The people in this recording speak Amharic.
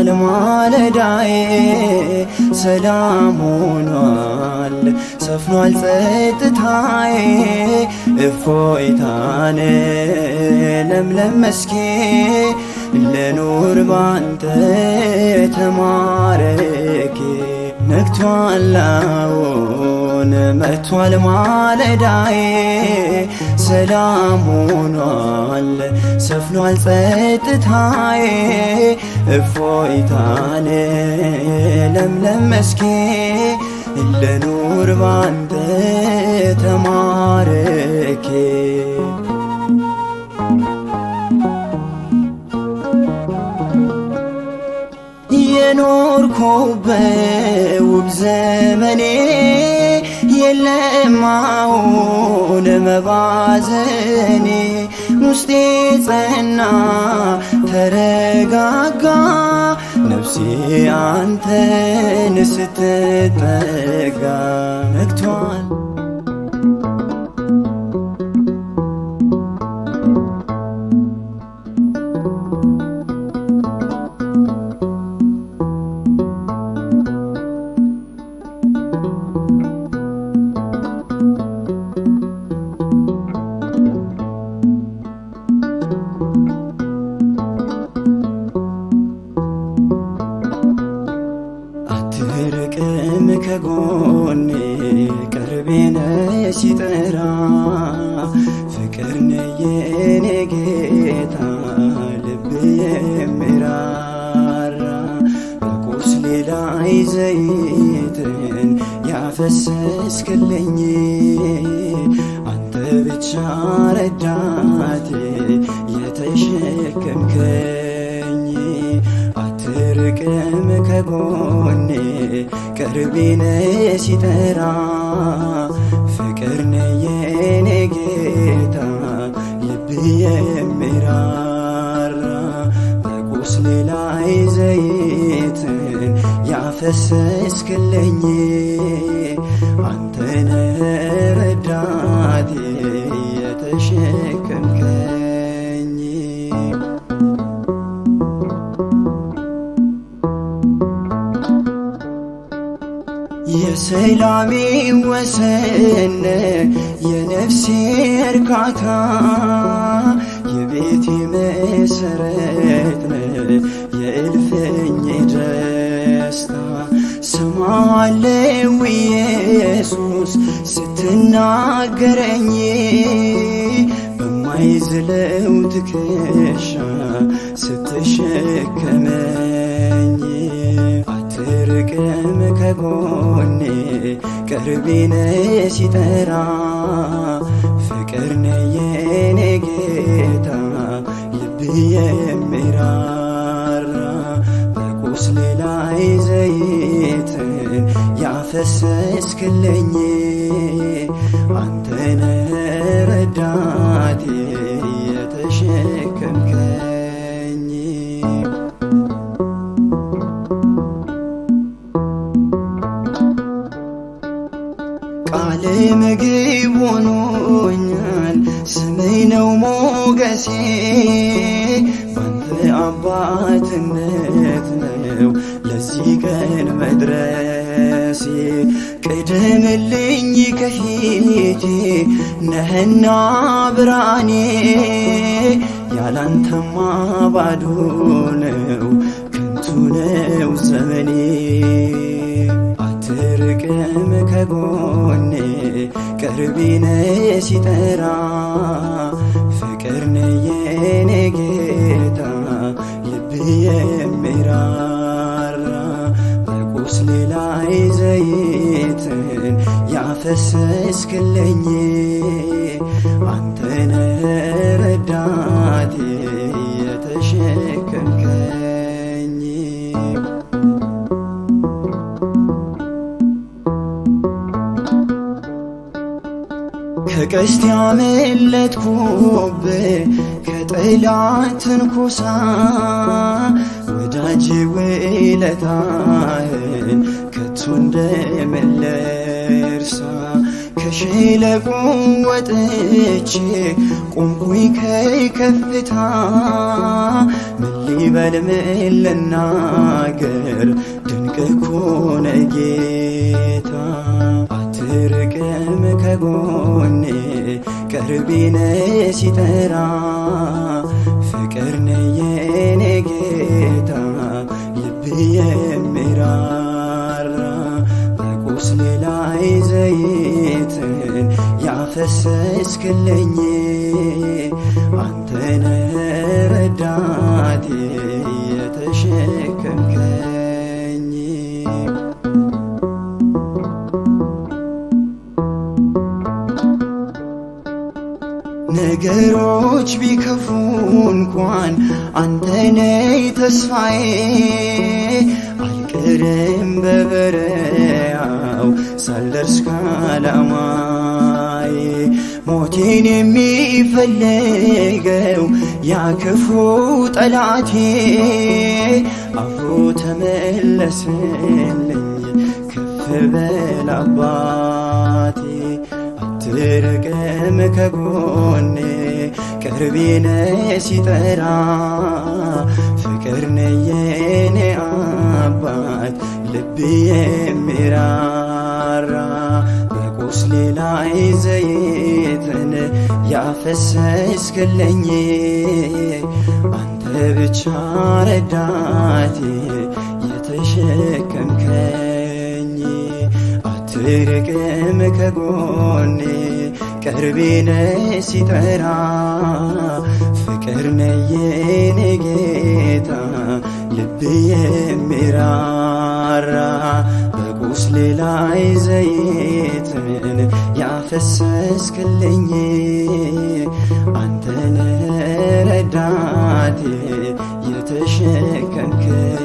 መቷል ማለዳዬ ሰላም ሆኗል ሰፍኗል ጸጥታዬ እፎይታን ለምለም መስኬ ልኑር ባንተ ተማረኬ ነግቷል አዎን መቷል ማለዳዬ ሰላም ሆኗል ሰፍኗል ጸጥታዬ እፎይታን ለምለም መስኬ ልኑር ባንተ ተማረኬ የኖርኩበት ውብ ዘመኔ የለም አሁን መባዘኔ ውስጤ ጸና ተረጋጋ ነፍሴ አንተን ስትጠጋ ነግቷል አትርቅም ከጎኔ ቅርቤ ነህ ሲጠራ ፍቅር ነህ የኔ ጌታ ልብ የሚራራ በቁስሌ ላይ ዘይትን ያፈሰስክልኝ አንተ ብቻ ረዳቴ የተሸከምከኝ አትርቅም ከጎኔ ቅርቤ ነህ ሲጠራ ፍቅር ነህ የኔ ጌታ ልብ የሚራራ በቁስሌ ላይ ዘይትን ያፈሰስክልኝ አንተ ነህ ረዳቴ የተሸከምከኝ የሰላሜ ወሰን የነፍሴ እርካታ የቤቴ መሰረት የእልፍኝ ደስታ ሰማዋለው ኢየሱስ ስትናገረኝ በማይዝለው ትከሻ ስትሸከመኝ አትርቅም ከጎኔ ቅርቤ ነህ ሲጠራ ፍቅር ነህ የኔ ጌታ ልብ የሚራራ በቁስሌ ላይ ዘይትን ያፈሰስክልኝ አንተ ነህ ረዳቴ የተሸከምከኝ ቃል ምግብ ሆኖኛል ስምህ ነው ሞገሴ ባንተ አባትነት ነው ለዚህ ቀን መድረሴ ቅደምልኝ ከፊቴ ነህና ብርሃኔ ያላንተማ ባዶ ነው ከንቱ ነው ዘመኔ አትርቅም ከጎኔ ቅርቤ ነህ ሲጠራ ፍቅር ነህ የኔ ጌታ ልብ የሚራራ በቁስሌ ላይ ዘይትን ያፈሰስክልኝ አንተ ነህ ረዳቴ የተሸከምከኝ ከቀስት ያመለጥኩብህ ከጠላት ትንኮሳ ወዳጄ ውለታህን ከቶ እንደምን ልርሳ ከሸለቆ ወጥቼ ቆምኩኝ ከከፍታ ምን ልበል ምን ልናገር ድንቅ እኮ ነህ ጌታ አትርቅም ከጎኔ ቅርቤ ነህ ሲጠራ ፍቅር ነህ የኔ ጌታ ልብ የሚራራ በቁስሌ ላይ ዘይትን ያፈሰስክልኝ አንተ ነህ ረዳቴ የተሸከምከኝ ነገሮች ቢከፉ እንኳን አንተ ነህ ተስፋዬ አልቀርም በበረያው ሳልደርስ ከዓላማዬ ሞቴን የሚፈልገው ያ ክፉ ጠላቴ አፍሮ ተመለስልኝ ከፍ በል አባቴ አትርቅም ከጎኔ ቅርቤ ነህ ሲጠራ ፍቅር ነህ የኔ አባት ልብ የሚራራ በቁስሌ ላይ ዘይትን ያፈሰስክልኝ አንተ ብቻ ረዳቴ የተሸከምከኝ አትርቅም ከጎኔ ቅርቤ ነህ ሲጠራ ፍቅር ነህ የኔ ጌታ ልብ የሚራራ በቁስሌ ላይ ዘይትን ያፈሰስክልኝ አንተ ነህ ረዳቴ የተሸከምከኝ